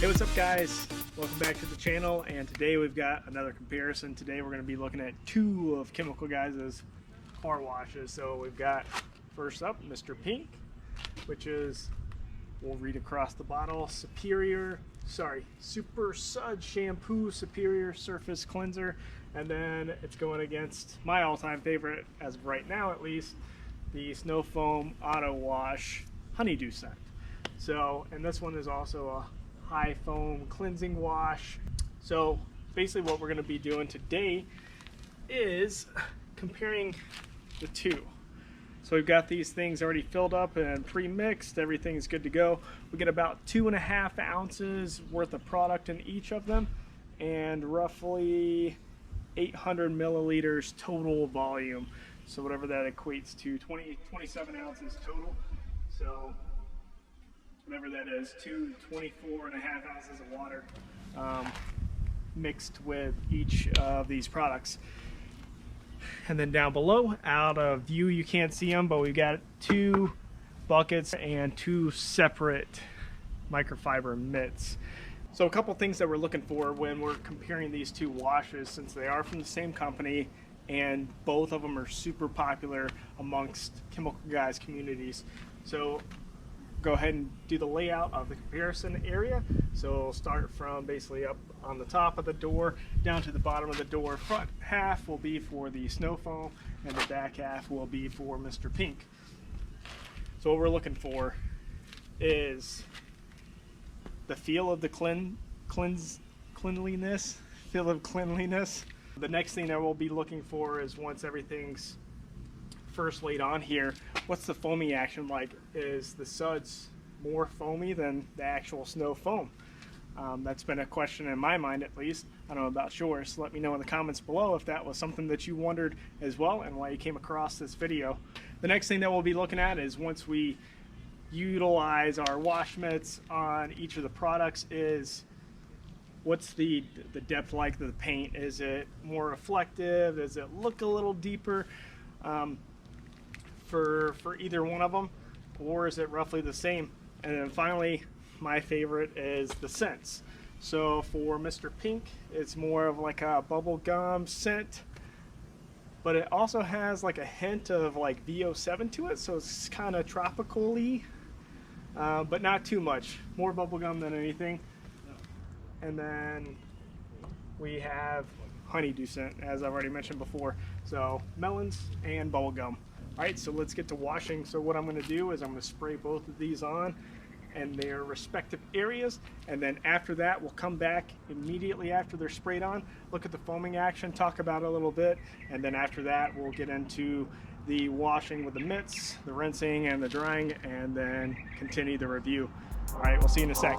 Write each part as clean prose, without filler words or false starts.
Hey, what's up guys? Welcome back to the channel, and today we've got another comparison. Today we're going to be looking at two of Chemical Guys' car washes. So we've got first up Mr. Pink, which is, we'll read across the bottle, Super Suds Shampoo Superior Surface Cleanser. And then it's going against my all-time favorite, as of right now at least, the Snow Foam Auto Wash Honeydew Scent. So, and this one is also a high foam cleansing wash. So basically what we're going to be doing today is comparing the two. So we've got these things already filled up and pre-mixed. Everything's good to go. We get about 2.5 ounces worth of product in each of them, and roughly 800 milliliters total volume. So whatever that equates to, 27 ounces total. So whatever that is, 24.5 ounces of water mixed with each of these products. And then down below, out of view, you can't see them, but we've got 2 buckets and 2 separate microfiber mitts. So a couple things that we're looking for when we're comparing these two washes, since they are from the same company and both of them are super popular amongst Chemical Guys communities. So go ahead and do the layout of the comparison area. So we'll start from basically up on the top of the door down to the bottom of the door. Front half will be for the Snow Foam and the back half will be for Mr. Pink. So what we're looking for is the feel of the cleanliness. The next thing that we'll be looking for is, once everything's first laid on here, what's the foaming action like? Is the Suds more foamy than the actual Snow Foam? That's been a question in my mind, at least. I don't know about yours. Let me know in the comments below if that was something that you wondered as well and why you came across this video. The next thing that we'll be looking at is, once we utilize our wash mitts on each of the products, is what's the depth like of the paint? Is it more reflective? Does it look a little deeper for either one of them, or is it roughly the same? And then finally, my favorite is the scents. So for Mr. Pink, it's more of like a bubble gum scent, but it also has like a hint of like VO7 to it, so it's kind of tropical-y, but not too much. More bubble gum than anything. And then we have honeydew scent, as I've already mentioned before. So melons and bubble gum. Alright, so let's get to washing. So what I'm going to do is I'm going to spray both of these on in their respective areas, and then after that we'll come back immediately after they're sprayed on, look at the foaming action, talk about it a little bit, and then after that we'll get into the washing with the mitts, the rinsing and the drying, and then continue the review. Alright, we'll see you in a sec.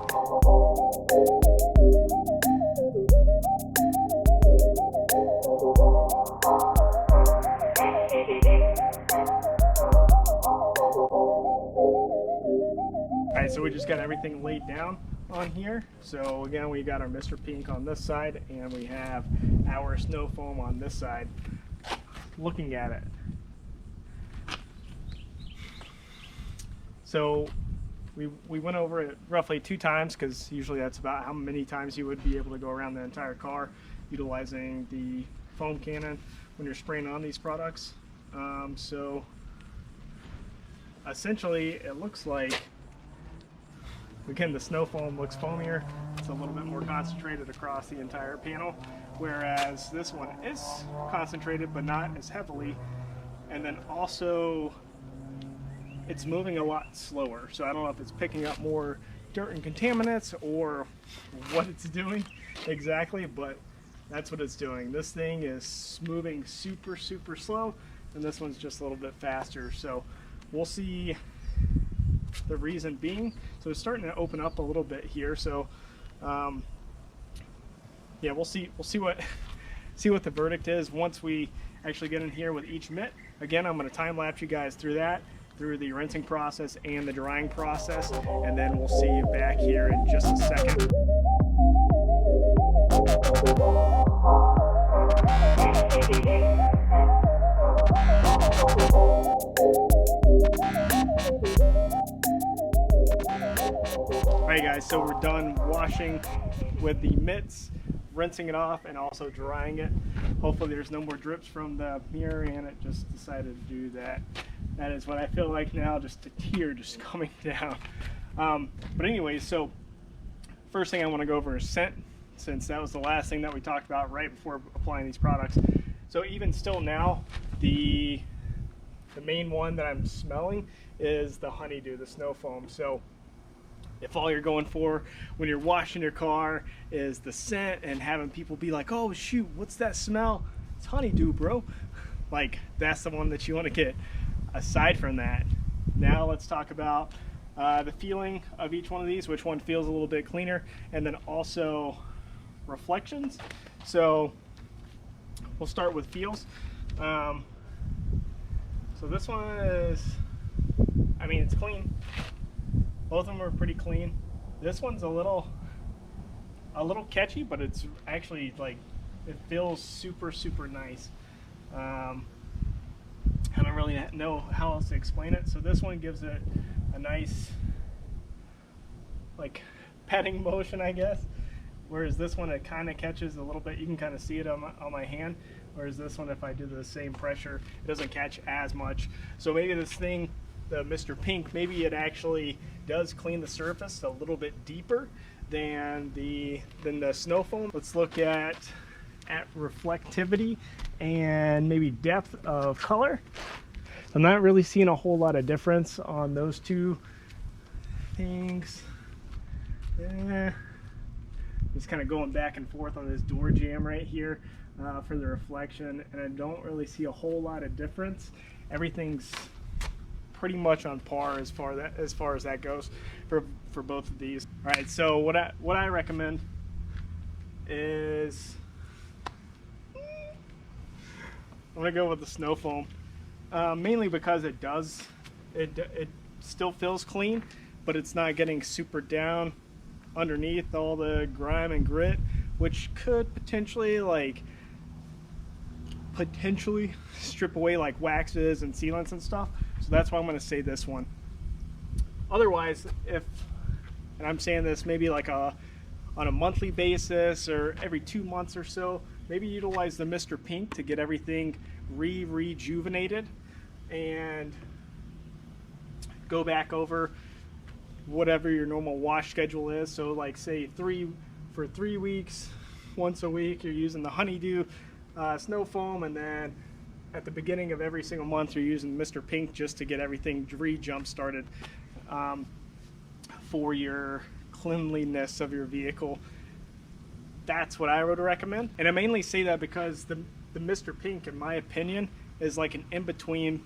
Alright, so we just got everything laid down on here. So again, we got our Mr. Pink on this side and we have our Snow Foam on this side. Looking at it, so we went over it roughly 2 times, because usually that's about how many times you would be able to go around the entire car utilizing the foam cannon when you're spraying on these products. So essentially it looks like, again, the Snow Foam looks foamier. It's a little bit more concentrated across the entire panel, whereas this one is concentrated but not as heavily. And then also it's moving a lot slower, so I don't know if it's picking up more dirt and contaminants or what it's doing exactly, but that's what it's doing. This thing is moving super slow, and this one's just a little bit faster. So we'll see the reason being. So it's starting to open up a little bit here, so yeah, we'll see what the verdict is once we actually get in here with each mitt. Again, I'm going to time lapse you guys through the rinsing process and the drying process, and then we'll see you back here in just a second. Alright guys, so we're done washing with the mitts, rinsing it off, and also drying it. Hopefully there's no more drips from the mirror, and it just decided to do that. That is what I feel like now, just a tear just coming down. But anyways, so first thing I want to go over is scent, since that was the last thing that we talked about right before applying these products. So even still now, the main one that I'm smelling is the honeydew, the snow foam. So if all you're going for when you're washing your car is the scent and having people be like, oh shoot, what's that smell? It's honeydew, bro. Like, that's the one that you want to get. Aside from that, now let's talk about the feeling of each one of these, which one feels a little bit cleaner, and then also reflections. So we'll start with feels. So this one is, I mean, it's clean. Both of them are pretty clean. This one's a little catchy, but it's actually like, it feels super nice. I don't really know how else to explain it. So this one gives it a nice like petting motion, I guess. Whereas this one, it kind of catches a little bit. You can kind of see it on my hand. Whereas this one, if I do the same pressure, it doesn't catch as much. So maybe this thing, the Mr. Pink, maybe it actually does clean the surface a little bit deeper than the snow foam. Let's look at reflectivity and maybe depth of color. I'm not really seeing a whole lot of difference on those two things. Just kind of going back and forth on this door jamb right here for the reflection, and I don't really see a whole lot of difference. Everything's pretty much on par as far as that goes for both of these. All right, so what I recommend is I'm gonna go with the snow foam, mainly because it still feels clean, but it's not getting super down underneath all the grime and grit, which could potentially strip away like waxes and sealants and stuff. So that's why I'm going to say this one. Otherwise, and I'm saying this maybe like on a monthly basis or every 2 months or so, maybe utilize the Mr. Pink to get everything rejuvenated, and go back over whatever your normal wash schedule is. So like say for 3 weeks, once a week, you're using the honeydew snow foam, and then at the beginning of every single month you're using Mr. Pink just to get everything jump started for your cleanliness of your vehicle. That's what I would recommend. And I mainly say that because the Mr. Pink, in my opinion, is like an in-between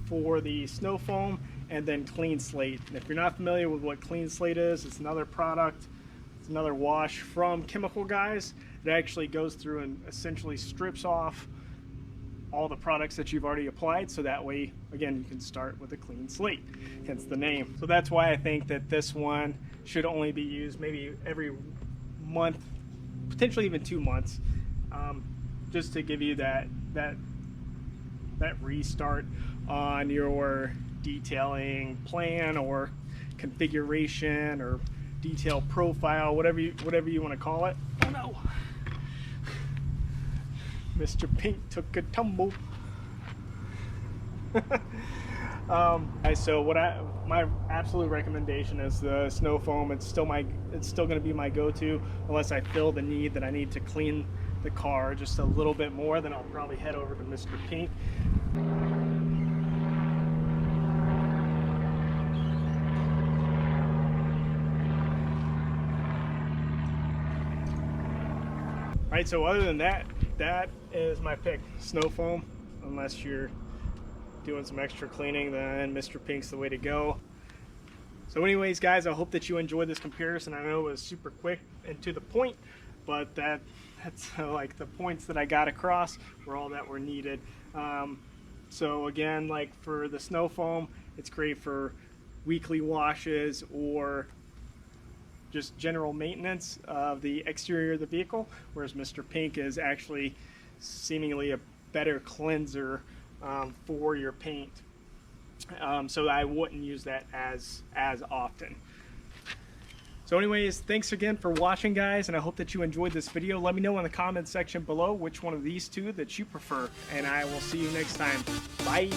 for the snow foam and then Clean Slate. And if you're not familiar with what Clean Slate is, it's another product, it's another wash from Chemical Guys. It actually goes through and essentially strips off all the products that you've already applied, so that way, again, you can start with a clean slate, hence the name. So that's why I think that this one should only be used maybe every month, potentially even 2 months, just to give you that restart on your detailing plan or configuration or detail profile, whatever you want to call it. Oh no, Mr. Pink took a tumble. So my absolute recommendation is the snow foam. It's still going to be my go-to unless I feel the need that I need to clean the car just a little bit more. Then I'll probably head over to Mr. Pink. All right, so other than that, that is my pick, snow foam. Unless you're doing some extra cleaning, then Mr. Pink's the way to go. So anyways, guys, I hope that you enjoyed this comparison. I know it was super quick and to the point, but that's like the points that I got across were all that were needed. So again, like for the snow foam, it's great for weekly washes or just general maintenance of the exterior of the vehicle, whereas Mr. Pink is actually seemingly a better cleanser for your paint. So I wouldn't use that as often. So anyways, thanks again for watching, guys, and I hope that you enjoyed this video. Let me know in the comments section below which one of these two that you prefer, and I will see you next time. Bye!